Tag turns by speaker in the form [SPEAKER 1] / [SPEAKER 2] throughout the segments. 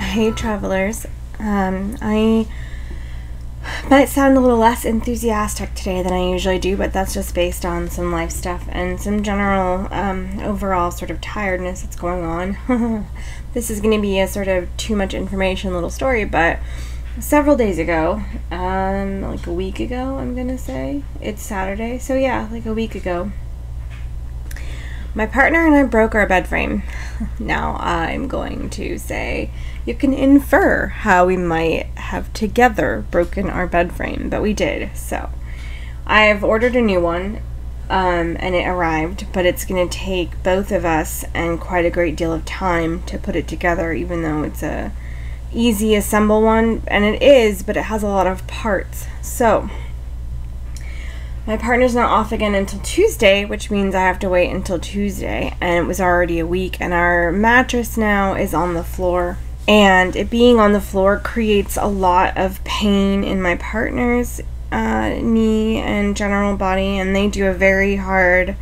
[SPEAKER 1] Hey travelers, I might sound a little less enthusiastic today than I usually do, but that's just based on some life stuff and some general overall sort of tiredness that's going on. This is going to be a sort of too much information little story, but several days ago, like a week ago I'm going to say, it's Saturday, so yeah, like a week ago, my partner and I broke our bed frame. Now I'm going to say you can infer how we might have together broken our bed frame, but we did. So I've ordered a new one, and it arrived, but it's going to take both of us and quite a great deal of time to put it together, even though it's a easy assemble one, and it is, but it has a lot of parts. So my partner's not off again until Tuesday, which means I have to wait until Tuesday, and it was already a week, and our mattress now is on the floor, and it being on the floor creates a lot of pain in my partner's knee and general body, and they do a very hard,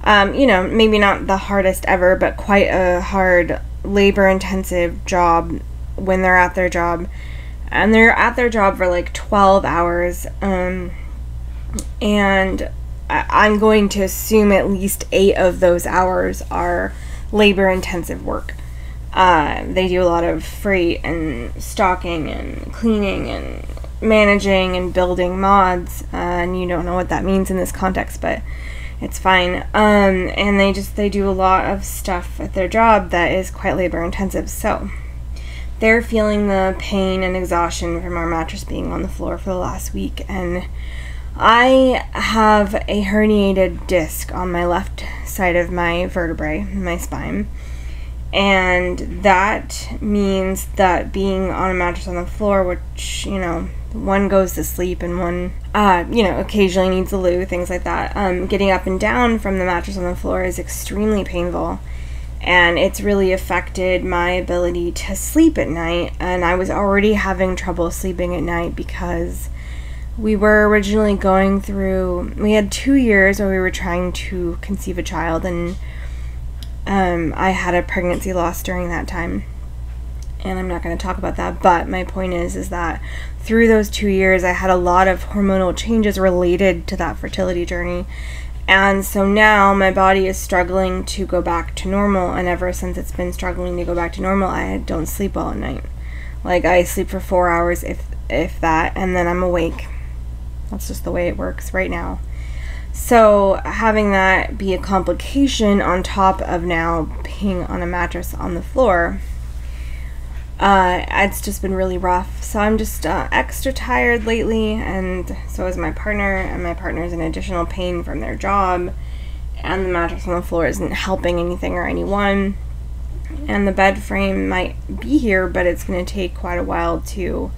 [SPEAKER 1] maybe not the hardest ever, but quite a hard labor-intensive job when they're at their job, and they're at their job for like 12 hours, and I'm going to assume at least 8 of those hours are labor-intensive work. They do a lot of freight and stocking and cleaning and managing and building mods, and you don't know what that means in this context, but it's fine. And they do a lot of stuff at their job that is quite labor-intensive, so they're feeling the pain and exhaustion from our mattress being on the floor for the last week, and I have a herniated disc on my left side of my vertebrae, my spine, and that means that being on a mattress on the floor, which, one goes to sleep and one, occasionally needs a loo, things like that, getting up and down from the mattress on the floor is extremely painful, and it's really affected my ability to sleep at night, and I was already having trouble sleeping at night because we were originally we had 2 years where we were trying to conceive a child, and I had a pregnancy loss during that time, and I'm not going to talk about that, but my point is that through those 2 years I had a lot of hormonal changes related to that fertility journey, and so now my body is struggling to go back to normal, and ever since it's been struggling to go back to normal, I don't sleep well at night. Like, I sleep for 4 hours, if that, and then I'm awake. That's just the way it works right now. So having that be a complication on top of now being on a mattress on the floor, it's just been really rough. So I'm just extra tired lately, and so is my partner, and my partner's in additional pain from their job, and the mattress on the floor isn't helping anything or anyone, and the bed frame might be here, but it's going to take quite a while to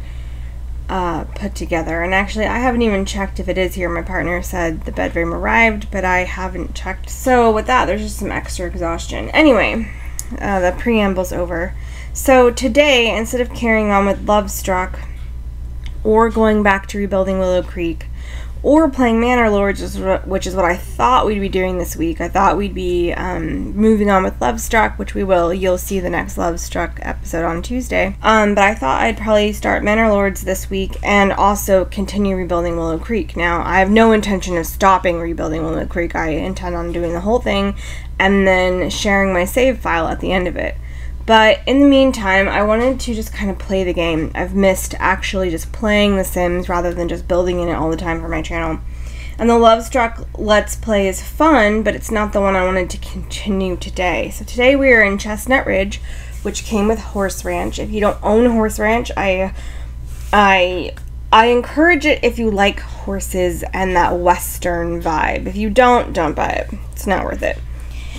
[SPEAKER 1] put together. And actually, I haven't even checked if it is here. My partner said the bed frame arrived, but I haven't checked. So with that, there's just some extra exhaustion. Anyway, the preamble's over. So today, instead of carrying on with Lovestruck, or going back to rebuilding Willow Creek, or playing Manor Lords, which is what I thought we'd be doing this week. I thought we'd be moving on with Lovestruck, which we will. You'll see the next Lovestruck episode on Tuesday. But I thought I'd probably start Manor Lords this week and also continue rebuilding Willow Creek. Now, I have no intention of stopping rebuilding Willow Creek. I intend on doing the whole thing and then sharing my save file at the end of it. But in the meantime, I wanted to just kind of play the game. I've missed actually just playing The Sims rather than just building in it all the time for my channel. And the Lovestruck Let's Play is fun, but it's not the one I wanted to continue today. So today we are in Chestnut Ridge, which came with Horse Ranch. If you don't own Horse Ranch, I encourage it if you like horses and that Western vibe. If you don't buy it. It's not worth it.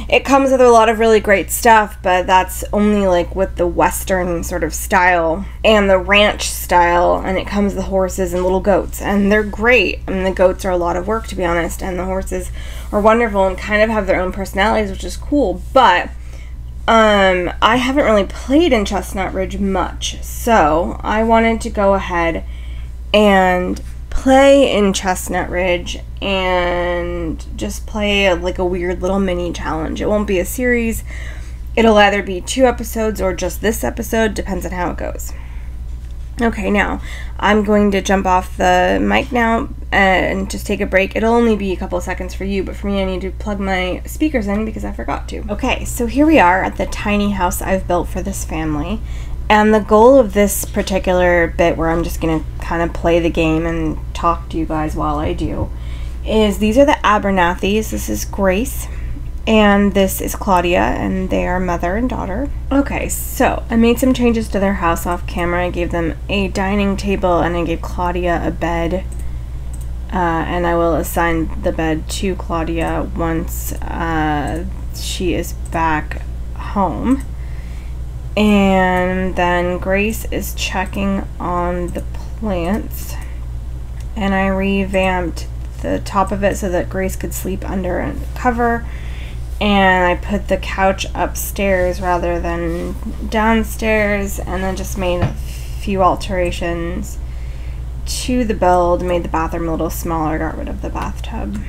[SPEAKER 1] It comes with a lot of really great stuff, but that's only like with the Western sort of style and the ranch style, and it comes with horses and little goats, and they're great. I mean, the goats are a lot of work, to be honest, and the horses are wonderful and kind of have their own personalities, which is cool, but I haven't really played in Chestnut Ridge much, so I wanted to go ahead and play in Chestnut Ridge and just play like a weird little mini challenge. It won't be a series. It'll either be 2 episodes or just this episode, depends on how it goes. Okay, now I'm going to jump off the mic now and just take a break. It'll only be a couple of seconds for you, but for me I need to plug my speakers in because I forgot to. Okay, so here we are at the tiny house I've built for this family. And the goal of this particular bit, where I'm just going to kind of play the game and talk to you guys while I do, is these are the Abernathys. This is Grace. And this is Claudia, and they are mother and daughter. Okay, so I made some changes to their house off camera. I gave them a dining table, and I gave Claudia a bed. And I will assign the bed to Claudia once she is back home. And then Grace is checking on the plants. And I revamped the top of it so that Grace could sleep under a cover. And I put the couch upstairs rather than downstairs, and then just made a few alterations to the build, made the bathroom a little smaller, got rid of the bathtub.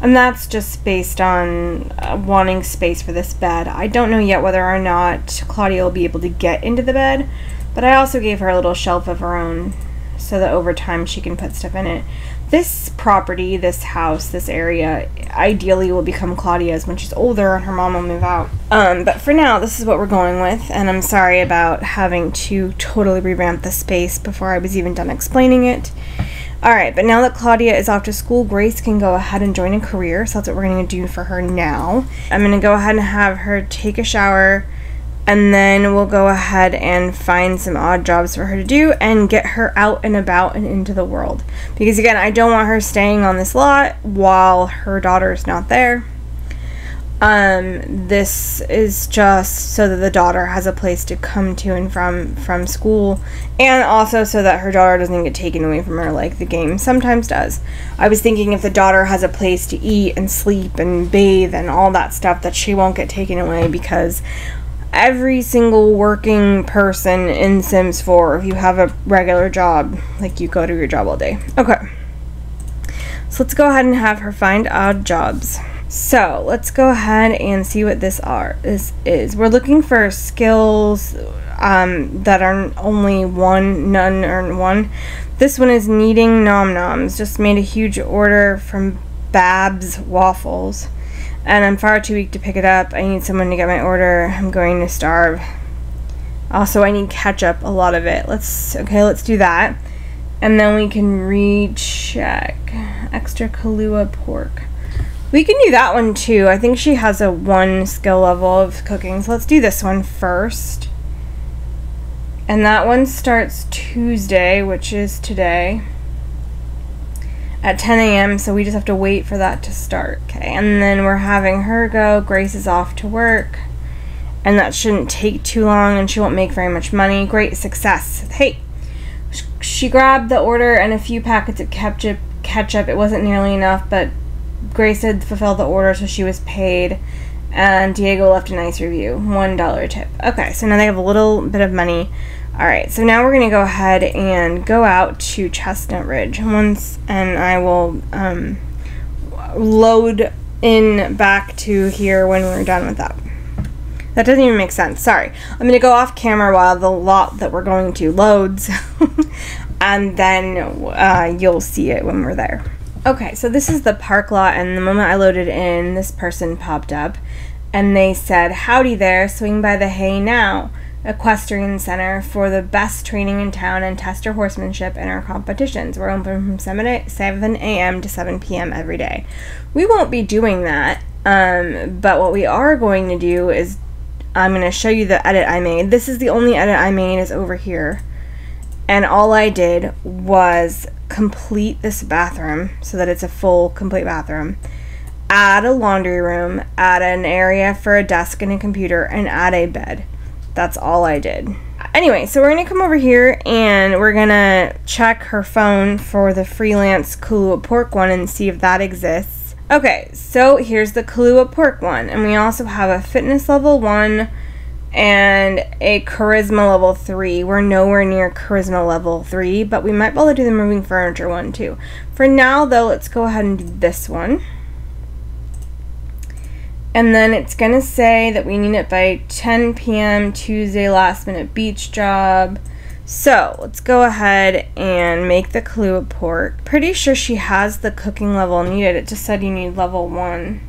[SPEAKER 1] And that's just based on wanting space for this bed. I don't know yet whether or not Claudia will be able to get into the bed, but I also gave her a little shelf of her own so that over time she can put stuff in it. This property, this house, this area, ideally will become Claudia's when she's older and her mom will move out. But for now, this is what we're going with, and I'm sorry about having to totally revamp the space before I was even done explaining it. Alright, but now that Claudia is off to school, Grace can go ahead and join a career, so that's what we're going to do for her now. I'm going to go ahead and have her take a shower, and then we'll go ahead and find some odd jobs for her to do and get her out and about and into the world. Because again, I don't want her staying on this lot while her daughter's not there. This is just so that the daughter has a place to come to and from school, and also so that her daughter doesn't get taken away from her like the game sometimes does. I was thinking if the daughter has a place to eat and sleep and bathe and all that stuff, that she won't get taken away, because every single working person in Sims 4, if you have a regular job, like you go to your job all day. Okay, so let's go ahead and have her find odd jobs. So let's go ahead and see what this is. We're looking for skills that are only one, none or one. This one is kneading nom-noms. Just made a huge order from Bab's Waffles, and I'm far too weak to pick it up. I need someone to get my order. I'm going to starve. Also, I need ketchup, a lot of it. Let's do that. And then we can recheck. Extra Kahlua pork. We can do that one too. I think she has a 1 skill level of cooking. So let's do this one first. And that one starts Tuesday, which is today, at 10 a.m. So we just have to wait for that to start. Okay, and then we're having her go. Grace is off to work, and that shouldn't take too long, and she won't make very much money. Great success. Hey, she grabbed the order and a few packets of ketchup. It wasn't nearly enough, but Grace had fulfilled the order, so she was paid, and Diego left a nice review. $1 tip. Okay, so now they have a little bit of money. Alright, so now we're going to go ahead and go out to Chestnut Ridge and I will load in back to here when we're done with that. That doesn't even make sense. Sorry. I'm going to go off camera while the lot that we're going to loads, and then you'll see it when we're there. Okay, so this is the park lot, and the moment I loaded in, this person popped up, and they said, "Howdy there, swing by the Hay Now Equestrian Center for the best training in town and test your horsemanship in our competitions. We're open from 7 a.m. to 7 p.m. every day." We won't be doing that, but what we are going to do is I'm going to show you the edit I made. This is the only edit I made, is over here. And all I did was complete this bathroom so that it's a full, complete bathroom. Add a laundry room, add an area for a desk and a computer, and add a bed. That's all I did. Anyway, so we're going to come over here and we're going to check her phone for the freelance Kahlua pork one and see if that exists. Okay, so here's the Kahlua pork one. And we also have a fitness level 1 and a charisma level 3. We're nowhere near charisma level 3, but we might be able to do the moving furniture one too. For now though, let's go ahead and do this one. And then it's gonna say that we need it by 10 p.m. Tuesday, last minute beach job. So let's go ahead and make the Kahlua pork. Pretty sure she has the cooking level needed. It just said you need level 1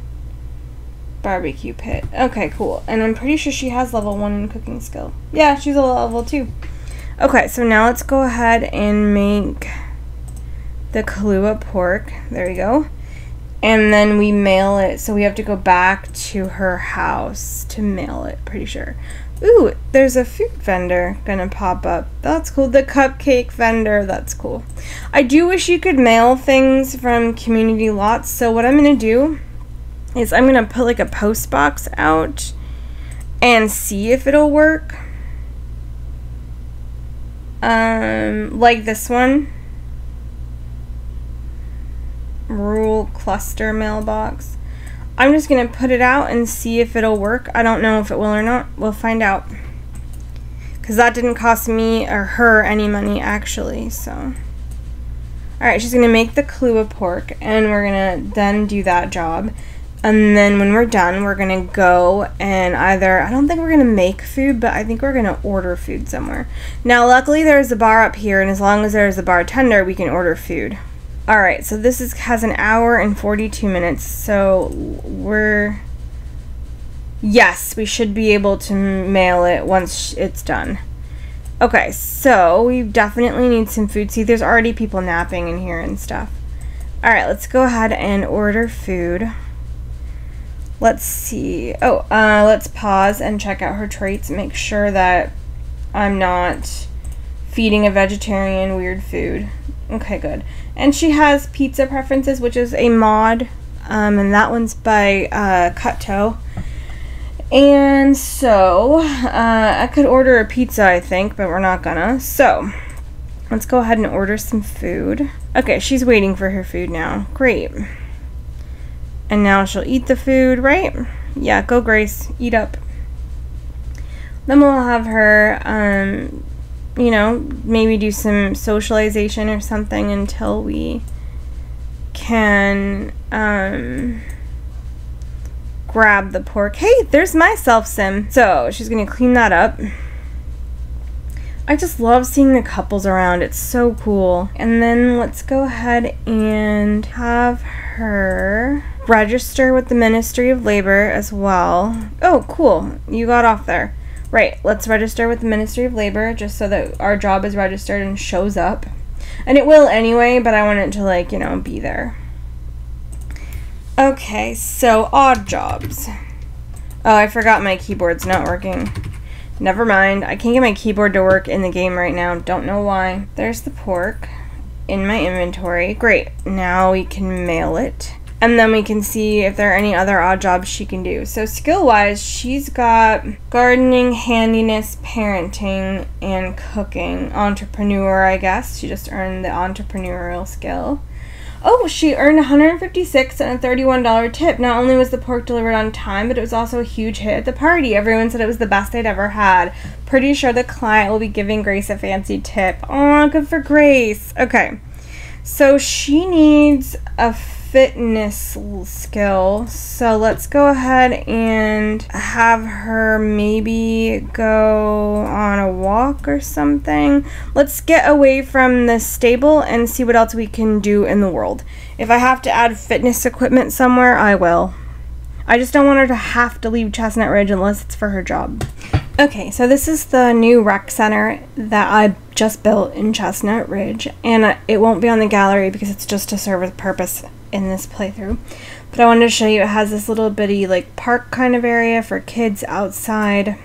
[SPEAKER 1] barbecue pit. Okay, cool. And I'm pretty sure she has level 1 in cooking skill. Yeah, she's a level 2. Okay, so now let's go ahead and make the Kahlua pork. There we go. And then we mail it. So we have to go back to her house to mail it, pretty sure. Ooh, there's a food vendor gonna pop up. That's cool. The cupcake vendor. That's cool. I do wish you could mail things from community lots. So what I'm gonna do is I'm gonna put like a post box out and see if it'll work. Like this one. Rural cluster mailbox. I'm just gonna put it out and see if it'll work. I don't know if it will or not. We'll find out. Because that didn't cost me or her any money actually, so. Alright, she's gonna make the Kahlua pork and we're gonna then do that job. And then when we're done, we're gonna go and either, I don't think we're gonna make food, but I think we're gonna order food somewhere. Now luckily there's a bar up here, and as long as there's a bartender, we can order food. Alright, so this has an hour and 42 minutes, so yes, we should be able to mail it once it's done. Okay, so we definitely need some food. See, there's already people napping in here and stuff. Alright, let's go ahead and order food. Let's see. Oh, let's pause and check out her traits. Make sure that I'm not feeding a vegetarian weird food. Okay, good. And she has pizza preferences, which is a mod, and that one's by Cutto. And so, I could order a pizza, I think, but we're not gonna. So, let's go ahead and order some food. Okay, she's waiting for her food now. Great. And now she'll eat the food, right? Yeah, go Grace, eat up. Then we'll have her, you know, maybe do some socialization or something until we can grab the pork. Hey, there's my self-sim. So she's gonna clean that up. I just love seeing the couples around. It's so cool. And then let's go ahead and have her register with the Ministry of Labor as well. Oh, cool. You got off there. Right, let's register with the Ministry of Labor just so that our job is registered and shows up. And it will anyway, but I want it to, like, you know, be there. Okay, so odd jobs. Oh, I forgot my keyboard's not working. Never mind. I can't get my keyboard to work in the game right now. Don't know why. There's the pork in my inventory. Great. Now we can mail it. And then we can see if there are any other odd jobs she can do. So skill-wise, she's got gardening, handiness, parenting, and cooking. Entrepreneur, I guess. She just earned the entrepreneurial skill. Oh, she earned $156 and a $31 tip. Not only was the pork delivered on time, but it was also a huge hit at the party. Everyone said it was the best they'd ever had. Pretty sure the client will be giving Grace a fancy tip. Aw, good for Grace. Okay, so she needs a fitness skill. So let's go ahead and have her maybe go on a walk or something. Let's get away from the stable and see what else we can do in the world. If I have to add fitness equipment somewhere, I will. I just don't want her to have to leave Chestnut Ridge unless it's for her job. Okay, so this is the new rec center that I just built in Chestnut Ridge, and it won't be on the gallery because it's just to serve a purpose in this playthrough. But I wanted to show you it has this little bitty like park kind of area for kids outside.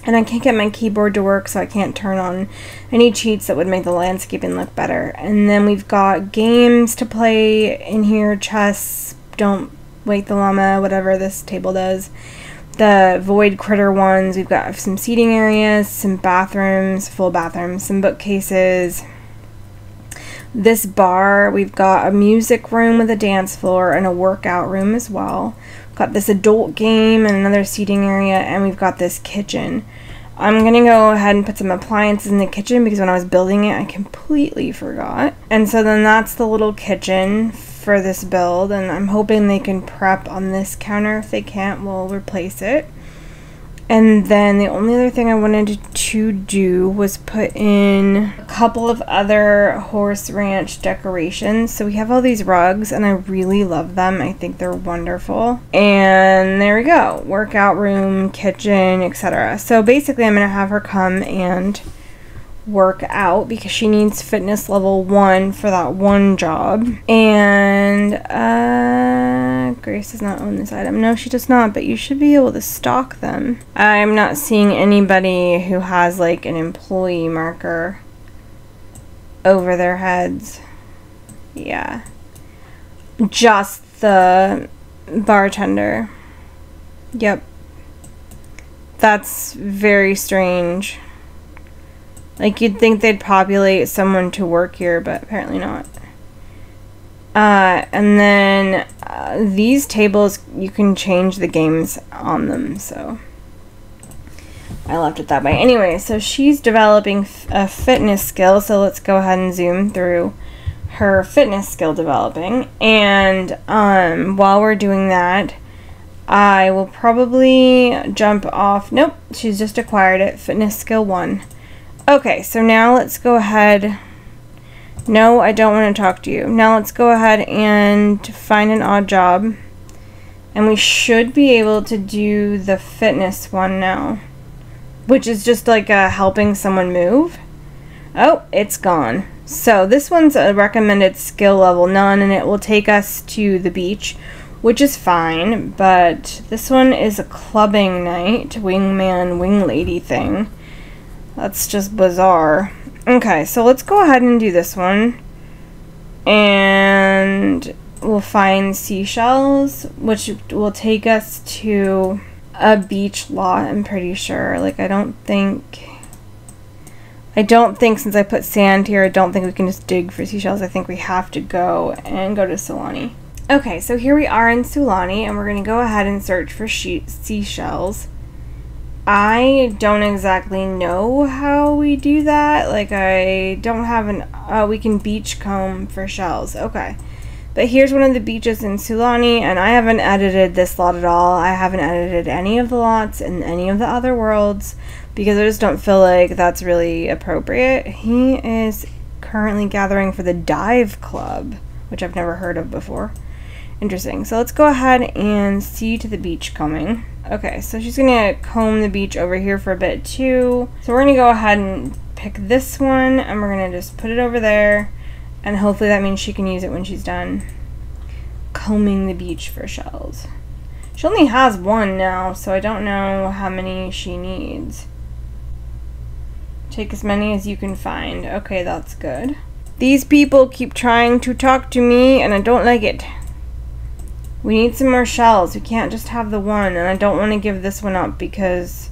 [SPEAKER 1] And I can't get my keyboard to work, so I can't turn on any cheats that would make the landscaping look better. And then we've got games to play in here, chess, don't wake the llama, whatever this table does. The void critter ones, we've got some seating areas, some bathrooms, full bathrooms, some bookcases. This bar, we've got a music room with a dance floor and a workout room as well. We've got this adult game and another seating area, and we've got this kitchen. I'm going to go ahead and put some appliances in the kitchen because when I was building it, I completely forgot. And so then that's the little kitchen for this build, and I'm hoping they can prep on this counter. If they can't, we'll replace it. And then the only other thing I wanted to do was put in a couple of other horse ranch decorations. So we have all these rugs, and I really love them. I think they're wonderful. And there we go. Workout room, kitchen, etc. So basically I'm going to have her come and work out because she needs fitness level 1 for that one job. And Grace does not own this item. No, she does not, but you should be able to stock them. I'm not seeing anybody who has like an employee marker over their heads. Yeah, just the bartender. Yep, that's very strange. Like, you'd think they'd populate someone to work here, but apparently not. And then these tables, you can change the games on them, so I left it that way. Anyway, so she's developing a fitness skill, so let's go ahead and zoom through her fitness skill developing. And while we're doing that, I will probably jump off. Nope, she's just acquired it. Fitness skill 1. Okay, so now let's go ahead. No, I don't want to talk to you. Now let's go ahead and find an odd job. And we should be able to do the fitness one now, which is just like helping someone move. Oh, it's gone. So this one's a recommended skill level none, and it will take us to the beach, which is fine. But this one is a clubbing night, wingman, wing lady thing. That's just bizarre. Okay, so let's go ahead and do this one. And we'll find seashells, which will take us to a beach lot, I'm pretty sure. Like, I don't think since I put sand here, I don't think we can just dig for seashells. I think we have to go to Sulani. Okay, so here we are in Sulani, and we're going to go ahead and search for seashells. I don't exactly know how we do that. Like, I don't have we can beach comb for shells. Okay. But here's one of the beaches in Sulani, and I haven't edited this lot at all. I haven't edited any of the lots in any of the other worlds because I just don't feel like that's really appropriate. He is currently gathering for the dive club, which I've never heard of before. Interesting. So let's go ahead and see to the beach combing. Okay, so she's gonna comb the beach over here for a bit too. So we're gonna go ahead and pick this one, and we're gonna just put it over there, and hopefully that means she can use it when she's done combing the beach for shells. She only has one now, so I don't know how many she needs. Take as many as you can find. Okay, that's good. These people keep trying to talk to me, and I don't like it. We need some more shells. We can't just have the one, and I don't want to give this one up because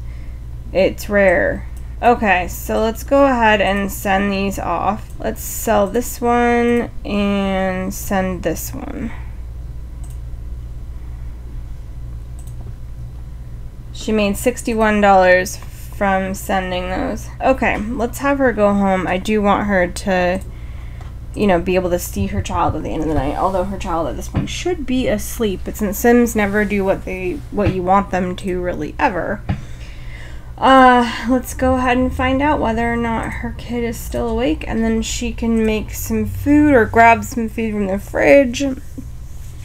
[SPEAKER 1] it's rare. Okay, so let's go ahead and send these off. Let's sell this one and send this one. She made $61 from sending those. Okay, let's have her go home. I do want her to, you know, be able to see her child at the end of the night, although her child at this point should be asleep. But since Sims never do what you want them to really ever, let's go ahead and find out whether or not her kid is still awake, and then she can make some food or grab some food from the fridge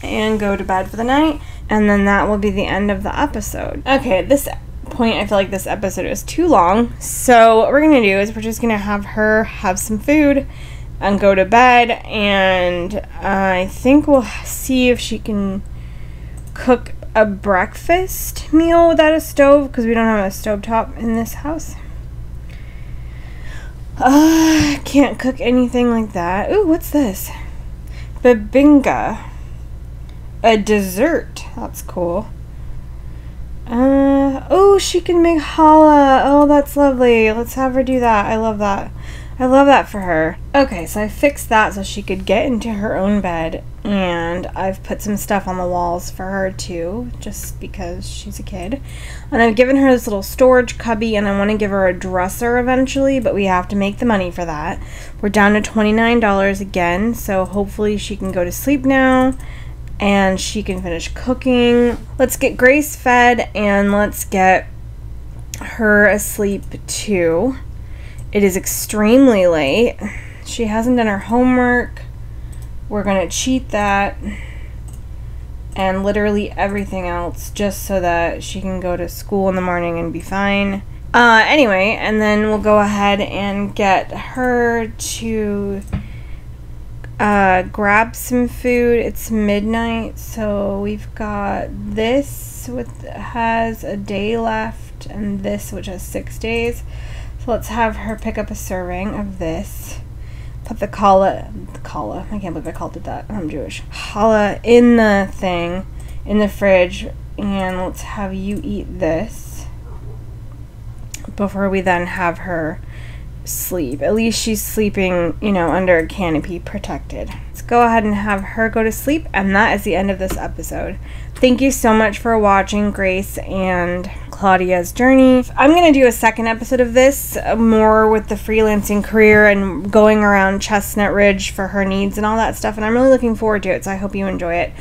[SPEAKER 1] and go to bed for the night, and then that will be the end of the episode. Okay, at this point I feel like this episode is too long, so what we're gonna do is we're just gonna have her have some food and go to bed, and I think we'll see if she can cook a breakfast meal without a stove, because we don't have a stovetop in this house. Can't cook anything like that. Ooh, what's this? Babinga. A dessert. That's cool. Oh, she can make challah. Oh, that's lovely. Let's have her do that. I love that. I love that for her. Okay, so I fixed that so she could get into her own bed, and I've put some stuff on the walls for her too, just because she's a kid. And I've given her this little storage cubby, and I want to give her a dresser eventually, but we have to make the money for that. We're down to $29 again, so hopefully she can go to sleep now and she can finish cooking. Let's get Grace fed and let's get her asleep too. It is extremely late. She hasn't done her homework. We're gonna cheat that and literally everything else just so that she can go to school in the morning and be fine. Anyway, and then we'll go ahead and get her to grab some food. It's midnight, so we've got this has a day left and this which has 6 days. So let's have her pick up a serving of this. Put the challah, I can't believe I called it that. I'm Jewish. Challah in the thing, in the fridge, and let's have you eat this before we then have her sleep. At least she's sleeping, you know, under a canopy protected. Let's go ahead and have her go to sleep, and that is the end of this episode. Thank you so much for watching Grace and Claudia's journey. I'm going to do a second episode of this, more with the freelancing career and going around Chestnut Ridge for her needs and all that stuff, and I'm really looking forward to it, so I hope you enjoy it.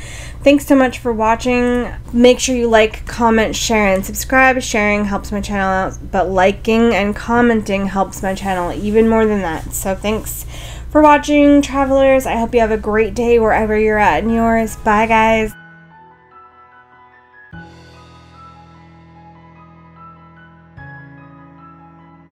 [SPEAKER 1] Thanks so much for watching. Make sure you like, comment, share, and subscribe. Sharing helps my channel out, but liking and commenting helps my channel even more than that. So thanks for watching, travelers. I hope you have a great day wherever you're at in yours. Bye, guys.